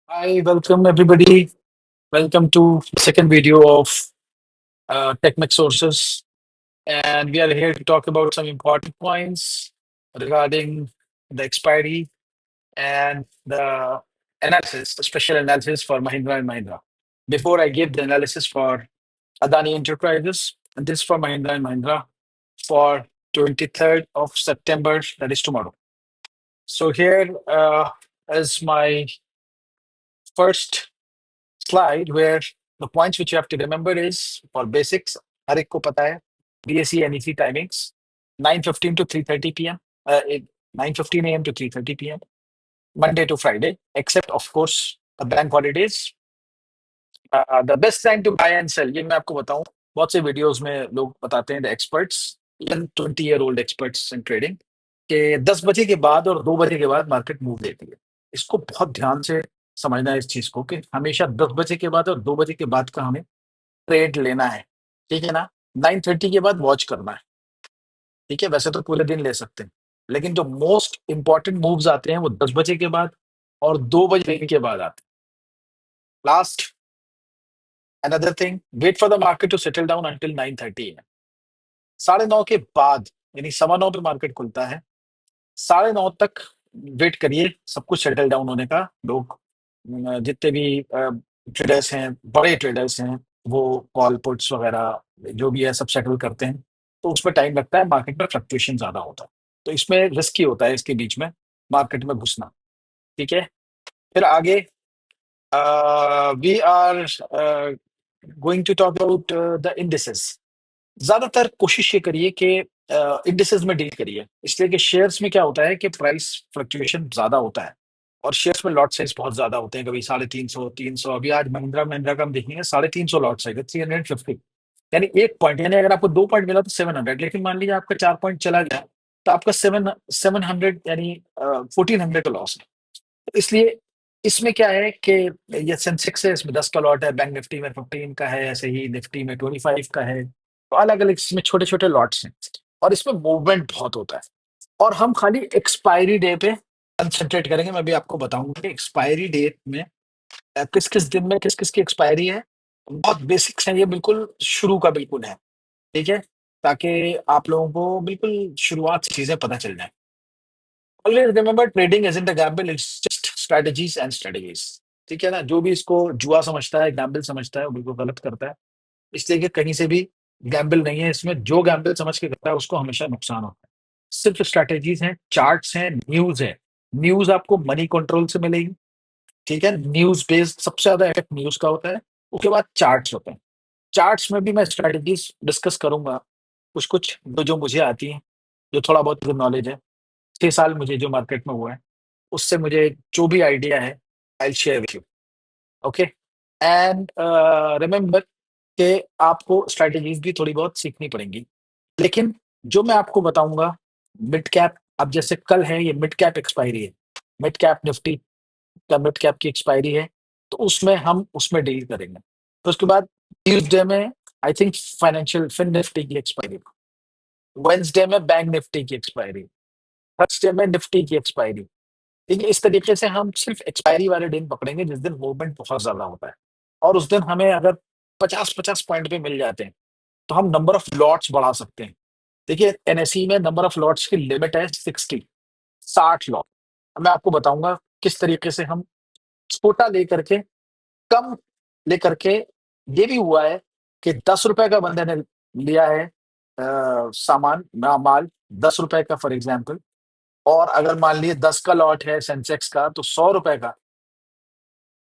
Hi, welcome everybody. Welcome to the second video of TechMech Sources. And we are here to talk about some important points regarding the expiry and the analysis, the special analysis for Mahindra and Mahindra. Before I give the analysis for Adani Enterprises, and this for Mahindra and Mahindra for 23rd of September, that is tomorrow. So here is my first slide where the points which you have to remember is for basics, हर एक को पता है BSE NEC timings 9:15 to 3:30 p.m. 9:15 a.m. to 3:30 p.m. Monday to Friday, except of course the bank holidays. The best time to buy and sell, ये मैं आपको बताऊं, बहुत से वीडियोस में लोग बताते हैं the experts, even 20-year-old experts in trading, कि 10 बजे के बाद और 2 बजे के बाद मार्केट मूव देती है। इसको बहुत ध्यान से समझना है इस चीज को कि हमेशा 10 बजे के बाद और 2 बजे के बाद का हमें ट्रेड लेना है। ठीक है ना? 9:30 के बाद वॉच करना है। ठीक है, वैसे तो पूरे दिन ले सकते हैं, लेकिन जो मोस्ट इंपॉर्टेंट मूव्स आते हैं वो 10 बजे के बाद और 2 बजे के बाद आते हैं। Last, another thing, wait for the market to settle down until 9:30 है। 9:30 के बाद, यानी 9:15 पे मार्केट खुलता है, 9:30 तक वेट करिए सब कुछ सेटल डाउन होने का। लोग जितने भी ट्रेडर्स हैं, बड़े ट्रेडर्स हैं, वो कॉल पुट्स वगैरह जो भी है सब सेटल करते हैं, तो उसमें टाइम लगता है, मार्केट में फ्लक्चुएशन ज्यादा होता है, तो इसमें रिस्की होता है इसके बीच में मार्केट में घुसना। ठीक है, फिर आगे we are going to talk about the indices. ज्यादातर कोशिश ये करिए कि इंडिसेस में डील करिए, इसलिए कि शेयर्स में क्या होता है कि प्राइस फ्लक्चुएशन ज्यादा होता है और शेयर्स में लॉट साइज बहुत ज्यादा होते हैं, कभी 350, 300। अभी आज महिंद्रा महिंद्रा का हम देखेंगे 350 लॉट साइज है, 350, यानी एक पॉइंट, यानी अगर आपको 2 पॉइंट मिला तो 700, लेकिन मान लीजिए आपका 4 पॉइंट चला गया तो आपका 700 यानी 1400 का लॉस है। तो इसलिए इसमें क्या है कि ये सेंसेक्स है, इसमें 10 का लॉट है, बैंक निफ्टी में 15 का है, ऐसे ही निफ्टी में 25 का है, तो अलग अलग इसमें छोटे छोटे लॉट्स हैं और इसमें मूवमेंट बहुत होता है। और हम खाली एक्सपायरी डे पे कंसंट्रेट करेंगे। मैं भी आपको बताऊंगा कि एक्सपायरी डेट में किस किस दिन में किस किस की एक्सपायरी है। बहुत बेसिक्स है ये, बिल्कुल शुरू का बिल्कुल है। ठीक है, ताकि आप लोगों को बिल्कुल शुरुआत से चीजें पता चल जाए। Always remember, trading isn't a gamble, it's just strategies and strategies. ठीक है ना? जो भी इसको जुआ समझता है, गैम्बल समझता है, वो बिल्कुल गलत करता है। इसलिए कि कहीं से भी गैम्बल नहीं है इसमें, जो गैम्बल समझ के करता है उसको हमेशा नुकसान होता है। सिर्फ स्ट्रैटेजीज हैं, चार्ट्स हैं, न्यूज है। न्यूज आपको मनी कंट्रोल से मिलेगी। ठीक है, न्यूज बेस्ड सबसे ज्यादा इफेक्ट न्यूज का होता है। उसके बाद चार्ट्स होते हैं। चार्ट्स में भी मैं स्ट्रैटेजीज डिस्कस करूंगा, कुछ कुछ जो जो मुझे आती है, जो थोड़ा बहुत नॉलेज है, 6 साल मुझे जो मार्केट में हुआ है उससे मुझे जो भी आइडिया है, I share with you. Okay, and remember कि आपको स्ट्रैटेजीज भी थोड़ी बहुत सीखनी पड़ेंगी, लेकिन जो मैं आपको बताऊंगा मिड कैप, अब जैसे कल है ये मिड कैप एक्सपायरी है, मिड कैप निफ्टी का मिड कैप की एक्सपायरी है, तो उसमें हम उसमें डील करेंगे। तो उसके बाद ट्यूसडे में I think financial FinNifty की एक्सपायरी, वेंसडे में बैंक निफ्टी की एक्सपायरी, थर्सडे में निफ्टी की एक्सपायरी। ठीक है, इस तरीके से हम सिर्फ एक्सपायरी वाले दिन पकड़ेंगे जिस दिन मूवमेंट बहुत ज्यादा होता है, और उस दिन हमें अगर 50-50 पॉइंट पे मिल जाते हैं तो हम नंबर ऑफ लॉट्स बढ़ा सकते हैं। देखिए, एनएसई में नंबर ऑफ लॉट्स की लिमिट है 60 लॉट। अब मैं आपको बताऊंगा किस तरीके से हम छोटा लेकर के, कम लेकर के, ये भी हुआ है कि 10 रुपए का बंदे ने लिया है सामान माल, 10 रुपए का फॉर एग्जाम्पल, और अगर मान लीजिए 10 का लॉट है सेंसेक्स का तो 100 रुपए का,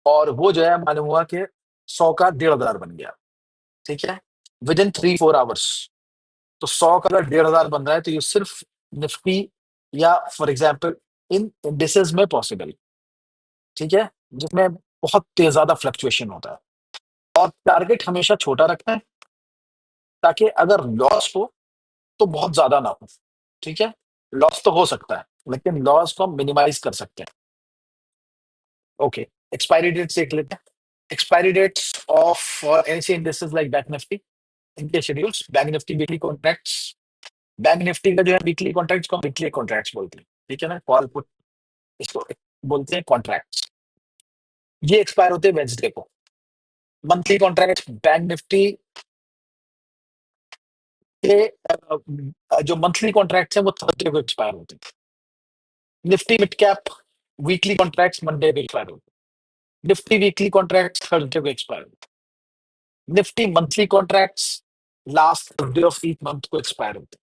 और वो जो है मालूम हुआ कि 100 का 1,500 बन गया। ठीक है, विद इन 3-4 आवर्स। तो 100 का अगर 1,500 बन रहा है तो ये सिर्फ निफ्टी या फॉर एग्जाम्पल इन इंडिसेस में पॉसिबल। ठीक है, जिसमें बहुत तेज ज्यादा फ्लक्चुएशन होता है, और टारगेट हमेशा छोटा रखना है ताकि अगर लॉस हो तो बहुत ज्यादा ना हो। ठीक है, लॉस तो हो सकता है लेकिन लॉस को हम मिनिमाइज कर सकते हैं। ओके, एक्सपायरी डेट देख लेते हैं। Expiry dates of NSE indices like bank Nifty, इनके schedules, bank Nifty weekly contracts. Bank Nifty का जो है वीकली कॉन्ट्रैक्ट्स को वीकली कॉन्ट्रैक्ट्स बोलते हैं। ठीक है ना, कॉल पुट इसको बोलते हैं कॉन्ट्रैक्ट्स। ये एक्सपायर होते हैं वेंसडे को। मंथली कॉन्ट्रैक्ट बैंक निफ्टी के जो मंथली कॉन्ट्रैक्ट्स हैं वो थर्सडे को एक्सपायर होते हैं। Nifty mid cap weekly contracts Monday को एक्सपायर होते हैं। निफ्टी वीकली कॉन्ट्रैक्ट्स थर्सडे को एक्सपायर होते हैं। Nifty monthly contracts last Thursday of each month को एक्सपायर होते हैं।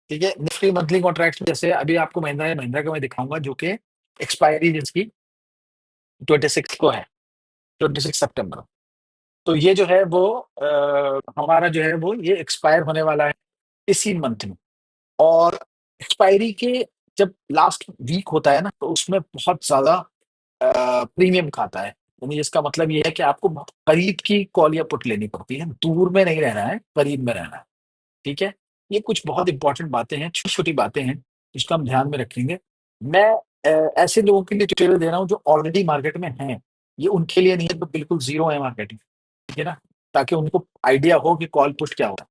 ठीक है, निफ्टी मंथली कॉन्ट्रैक्ट्स जैसे अभी आपको महिंद्रा या महिंद्रा का मैं दिखाऊंगा जो कि एक्सपायरी जिसकी 26 को है, 26 सितंबर। तो ये जो है वो हमारा जो है वो ये एक्सपायर होने वाला है इसी मंथ में। और एक्सपायरी के जब लास्ट वीक होता है ना तो उसमें बहुत ज्यादा प्रीमियम खाता है। यानी जिसका मतलब ये है कि आपको बहुत करीब की कॉल या पुट लेनी पड़ती है, दूर में नहीं रहना है, करीब में रहना है। ठीक है, ये कुछ बहुत इंपॉर्टेंट बातें हैं, छोटी छोटी बातें हैं जिसको हम ध्यान में रखेंगे। मैं ऐसे लोगों के लिए ट्यूटोरियल दे रहा हूँ जो ऑलरेडी मार्केट में हैं। ये उनके लिए नहीं है तो बिल्कुल जीरो है मार्केट में। ठीक है ना, ताकि उनको आइडिया हो कि कॉल पुट क्या होता है।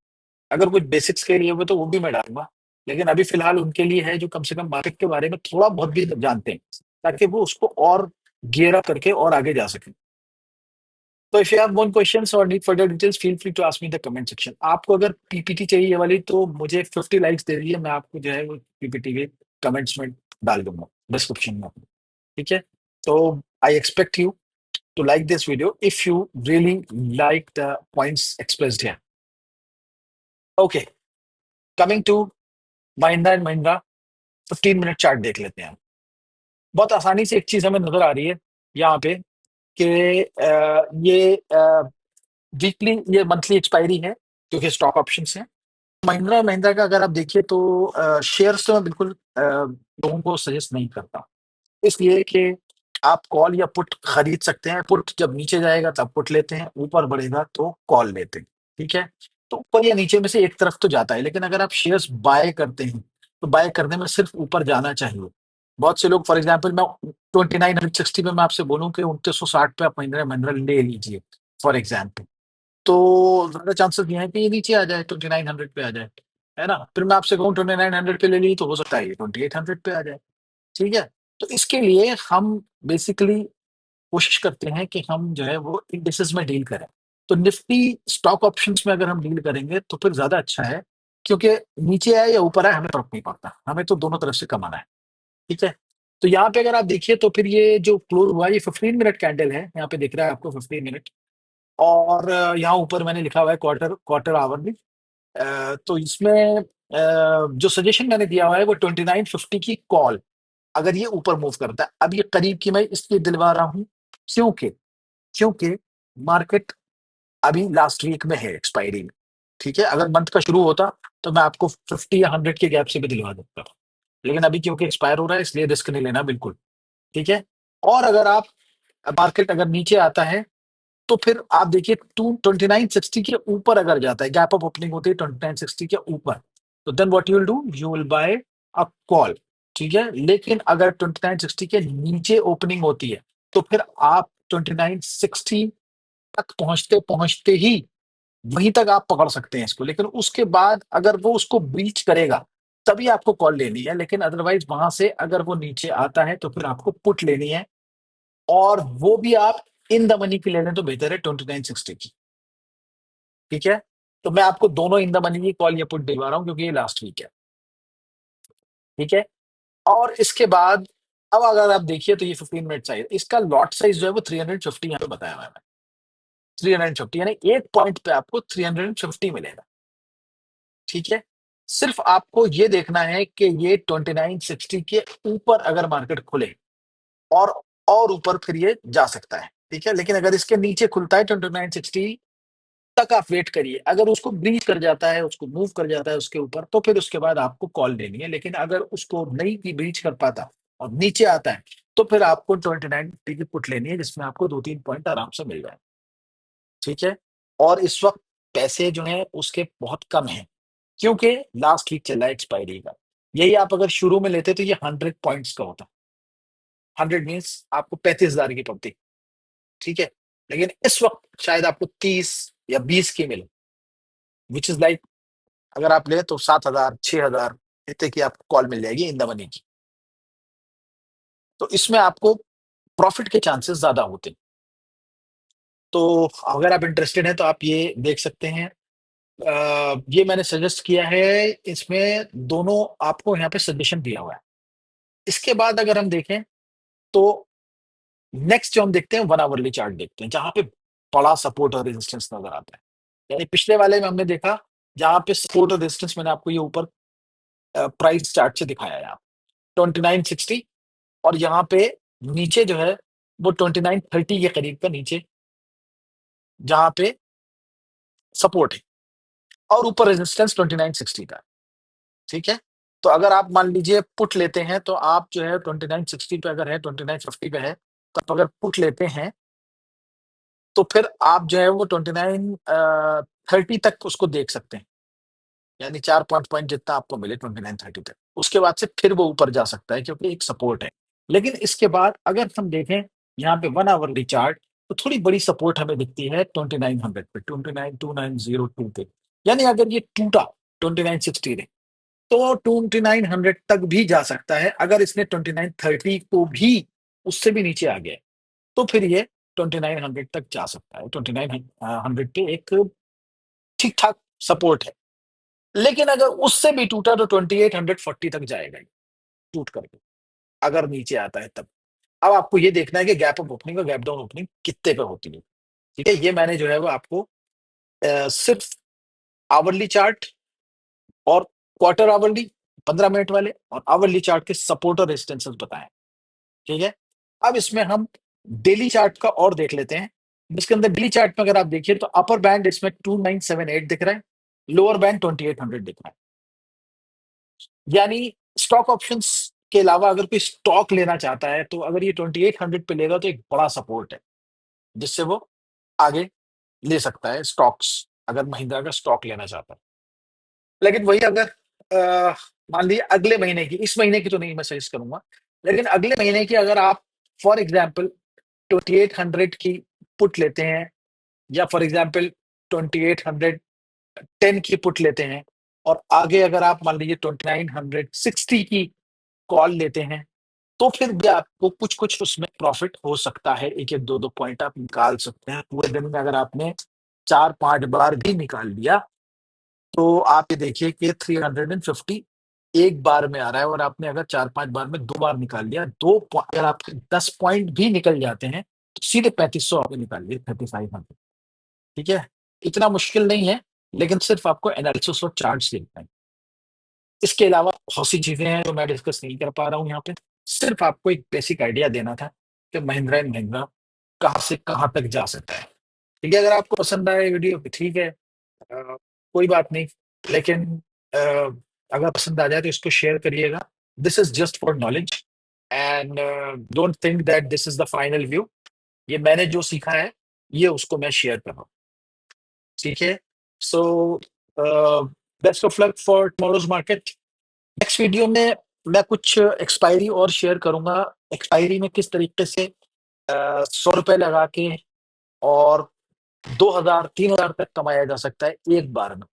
अगर कुछ बेसिक्स के लिए हो तो वो भी मैं डालूंगा, लेकिन अभी फिलहाल उनके लिए है जो कम से कम मार्केट के बारे में थोड़ा बहुत भी जानते हैं, ताकि वो उसको और गियर अप करके और आगे जा सके। तो if you have more questions और need further details feel free to ask me in the comment section. आपको अगर पीपीटी चाहिए ये वाली तो मुझे 50 लाइक्स दे दीजिए, मैं आपको जो है वो पीपीटी के कमेंट्स में डाल दूंगा, डिस्क्रिप्शन में। ठीक है, तो I expect you to like this video if you really like the points expressed here. Okay, coming to Mahindra and Mahindra 15 minute chart देख लेते हैं। बहुत आसानी से एक चीज हमें नजर आ रही है यहाँ पे कि ये वीकली ये मंथली एक्सपायरी है क्योंकि स्टॉक ऑप्शंस है। महिंद्रा महिंद्रा का अगर आप देखिए तो शेयर्स तो मैं बिल्कुल लोगों को सजेस्ट नहीं करता, इसलिए कि आप कॉल या पुट खरीद सकते हैं। पुट जब नीचे जाएगा तब पुट लेते हैं, ऊपर बढ़ेगा तो कॉल लेते हैं। ठीक है, तो ऊपर या नीचे में से एक तरफ तो जाता है, लेकिन अगर आप शेयर्स बाय करते हैं तो बाय करने में सिर्फ ऊपर जाना चाहिए। बहुत से लोग फॉर एग्जाम्पल मैं 2960 में मैं आपसे बोलूं कि 2960 पे आप महिंद्रा महिंद्रा ले लीजिए फॉर एग्जाम्पल, तो ज्यादा चांसेस ये है कि ये नीचे आ जाए, 2900 पे आ जाए। है ना, फिर मैं आपसे कहूँ 2900 पे ले ली तो हो सकता है ये 2800 पे आ जाए। ठीक है, तो इसके लिए हम बेसिकली कोशिश करते हैं कि हम जो है वो इंडिसेस में डील करें। तो निफ्टी स्टॉक ऑप्शंस में अगर हम डील करेंगे तो फिर ज्यादा अच्छा है, क्योंकि नीचे आए या ऊपर आए हमें फर्क नहीं पड़ता, हमें तो दोनों तरफ से कमाना है। ठीक है, तो यहाँ पे अगर आप देखिए तो फिर ये जो क्लोज हुआ ये 15 मिनट कैंडल है, यहाँ पे दिख रहा है आपको 15 मिनट। और यहाँ ऊपर मैंने लिखा हुआ है क्वार्टर क्वार्टर आवर भी। तो इसमें जो सजेशन मैंने दिया हुआ है वो 2950 की कॉल, अगर ये ऊपर मूव करता है। अब ये करीब की मैं इसलिए दिलवा रहा हूं क्योंकि क्योंकि मार्केट अभी लास्ट वीक में है एक्सपायरी में। ठीक है, अगर मंथ का शुरू होता तो मैं आपको 50 या 100 के गैप से भी दिलवा देता, लेकिन अभी क्योंकि एक्सपायर हो रहा है इसलिए रिस्क नहीं लेना बिल्कुल। ठीक है, और अगर आप मार्केट अगर नीचे आता है तो फिर आप देखिए 2960 के ऊपर अगर जाता है, गैप अप ओपनिंग होती है 2960 के ऊपर, तो then what you will do, you will buy a call. ठीक है, लेकिन अगर 2960 के नीचे ओपनिंग होती है तो फिर आप 2960 तक पहुंचते पहुंचते ही वहीं तक आप पकड़ सकते हैं इसको, लेकिन उसके बाद अगर वो उसको ब्रीच करेगा तभी आपको कॉल लेनी है, लेकिन अदरवाइज वहां से अगर वो नीचे आता है तो फिर आपको पुट लेनी है। और वो भी आप इन द मनी की ले लें तो बेहतर है 2960 की। ठीक है, तो मैं आपको दोनों इन द मनी की कॉल या पुट दिलवा रहा हूं क्योंकि ये लास्ट वीक है। ठीक है, और इसके बाद अब अगर आप देखिए तो ये 15 मिनट साइज, इसका लॉट साइज जो है वो 350 यहाँ पे बताया हुआ है। 350 यानी एक पॉइंट पे आपको 350 मिलेगा। ठीक है, सिर्फ आपको ये देखना है कि ये 2960 के ऊपर अगर मार्केट खुले और और ऊपर फिर ये जा सकता है। ठीक है, लेकिन अगर इसके नीचे खुलता है 2960 तक आप वेट करिए, अगर उसको ब्रीच कर जाता है, उसको मूव कर जाता है उसके ऊपर, तो फिर उसके बाद आपको कॉल लेनी है। लेकिन अगर उसको नहीं भी ब्रीच कर पाता और नीचे आता है तो फिर आपको 29 की पुट लेनी है, जिसमें आपको 2-3 पॉइंट आराम से मिल जाए। ठीक है, और इस वक्त पैसे जो है उसके बहुत कम है क्योंकि लास्ट वीक चला है एक्सपायरी का। यही आप अगर शुरू में लेते तो ये 100 पॉइंट्स का होता। 100 मीन्स आपको 35,000 की पड़ती। ठीक है, लेकिन इस वक्त शायद आपको 30 या 20 की मिले, विच इज लाइक अगर आप ले तो 7,000 6,000 इतने की आपको कॉल मिल जाएगी इन द मनी की। तो इसमें आपको प्रॉफिट के चांसेस ज्यादा होते हैं। तो अगर आप इंटरेस्टेड हैं तो आप ये देख सकते हैं। ये मैंने सजेस्ट किया है, इसमें दोनों आपको यहाँ पे सजेशन दिया हुआ है। इसके बाद अगर हम देखें तो नेक्स्ट जो हम देखते हैं 1 आवरली चार्ट देखते हैं, जहां पे बड़ा सपोर्ट और रेजिस्टेंस नजर आता है। यानी पिछले वाले में हमने देखा जहां पे सपोर्ट और रेजिस्टेंस मैंने आपको ये ऊपर प्राइस चार्ट से दिखाया है, 2960, और यहाँ पे नीचे जो है वो 2930 के करीब का नीचे जहां पे सपोर्ट है, और ऊपर रेजिस्टेंस 2960 का है। ठीक है, तो अगर आप मान लीजिए पुट लेते हैं तो आप जो है 2960 पे अगर है, 2950 पे है, तो आप अगर पुट लेते हैं तो फिर आप जो है वो 2930 तक उसको देख सकते हैं। यानी 4-5 पॉइंट जितना आपको मिले 2930 तक, उसके बाद से फिर वो ऊपर जा सकता है क्योंकि एक सपोर्ट है। लेकिन इसके बाद अगर हम देखें यहाँ पे 1 आवरली चार्ट, तो थोड़ी बड़ी सपोर्ट हमें दिखती है 2900 पे, 292902 पे। यानी अगर ये टूटा 2960 ने, तो 2900 तक भी जा सकता है। अगर इसने 2930 को भी उससे भी नीचे आ गया है, तो फिर ये 2900 तक जा सकता है। 2900 पे एक ठीक ठाक सपोर्ट है। लेकिन अगर उससे भी टूटा तो 2840 तक जाएगा ही, टूट करके अगर नीचे आता है तब। अब आपको ये देखना है कि गैप अप ओपनिंग और गैप डाउन ओपनिंग कितने पे होती है। ठीक है, ये मैंने जो है वो आपको सिर्फ आवरली चार्ट और क्वार्टर आवरली 15 मिनट वाले और आवरली चार्ट के सपोर्ट और रेजिस्टेंसेस बताएं। ठीक है, अब इसमें हम डेली चार्ट का और देख लेते हैं, जिसके अंदर डेली चार्ट में अगर आप देखिए तो अपर बैंड इसमें 2978 दिख रहा है, लोअर बैंड 2800 दिख रहा है। यानी स्टॉक ऑप्शंस के अलावा अगर कोई स्टॉक लेना चाहता है तो अगर ये 2800 पे लेगा तो एक बड़ा सपोर्ट है, जिससे वो आगे ले सकता है स्टॉक्स, अगर महिंद्रा का स्टॉक लेना चाहता है। लेकिन वही अगर मान लीजिए अगले महीने की, इस महीने की तो नहीं मैं सजेस्ट करूंगा, लेकिन अगले महीने की अगर आप फॉर एग्जाम्पल 2800 की पुट लेते हैं, या फॉर एग्जाम्पल 2810 की पुट लेते हैं, और आगे अगर आप मान लीजिए 2960 की कॉल लेते हैं, तो फिर भी आपको कुछ कुछ उसमें प्रॉफिट हो सकता है। एक एक दो दो पॉइंट आप निकाल सकते हैं पूरे दिन में। अगर आपने 4-5 बार भी निकाल लिया तो आप ये देखिए कि 350 एक बार में आ रहा है, और आपने अगर 4-5 बार में 2 बार निकाल लिया, अगर आप 10 पॉइंट भी निकल जाते हैं तो सीधे 3500 आपने निकाल लिए, 3500। ठीक है, इतना मुश्किल नहीं है, लेकिन सिर्फ आपको एनालिसिस और चार्ट्स देखना है। इसके अलावा बहुत सी चीजें हैं जो मैं डिस्कस नहीं कर पा रहा हूँ यहाँ पे। सिर्फ आपको एक बेसिक आइडिया देना था कि महिंद्रा एंड महिंद्रा कहाँ से कहाँ तक जा सकता है। ठीक है, अगर आपको पसंद आए वीडियो तो ठीक है, कोई बात नहीं। लेकिन अगर पसंद आ जाए तो इसको शेयर करिएगा। This is just for knowledge, and don't think that this is the final view. ये मैंने जो सीखा है ये उसको मैं शेयर कर रहा हूँ। ठीक है, so best of luck for tomorrow's market. Next video में मैं कुछ एक्सपायरी और शेयर करूंगा। एक्सपायरी में किस तरीके से 100 रुपए लगा के और 2000-3000 तक कमाया जा सकता है एक बार में,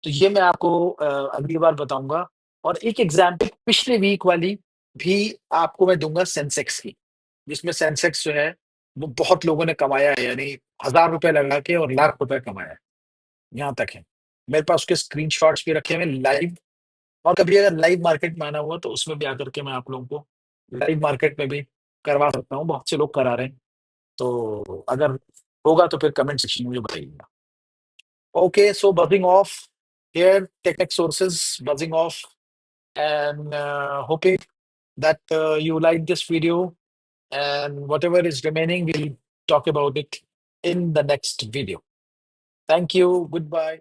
तो ये मैं आपको अगली बार बताऊंगा। और एक एग्जाम्पल पिछले वीक वाली भी आपको मैं दूंगा सेंसेक्स की, जिसमें सेंसेक्स जो है वो बहुत लोगों ने कमाया है, यानी 1000 रुपए लगा के और लाख रुपए कमाया है, यहाँ तक है। मेरे पास उसके स्क्रीनशॉट्स भी रखे हुए लाइव। और कभी अगर लाइव मार्केट में आना हुआ तो उसमें भी आकर के मैं आप लोगों को लाइव मार्केट में भी करवा सकता हूँ। बहुत से लोग करा रहे हैं, तो अगर होगा तो फिर कमेंट सेक्शन में मुझे बताइएगा। Okay, so buzzing of here, Technic Sources buzzing off, and hoping that you like this video, and whatever is remaining, we'll talk about it in the next video. Thank you. Goodbye.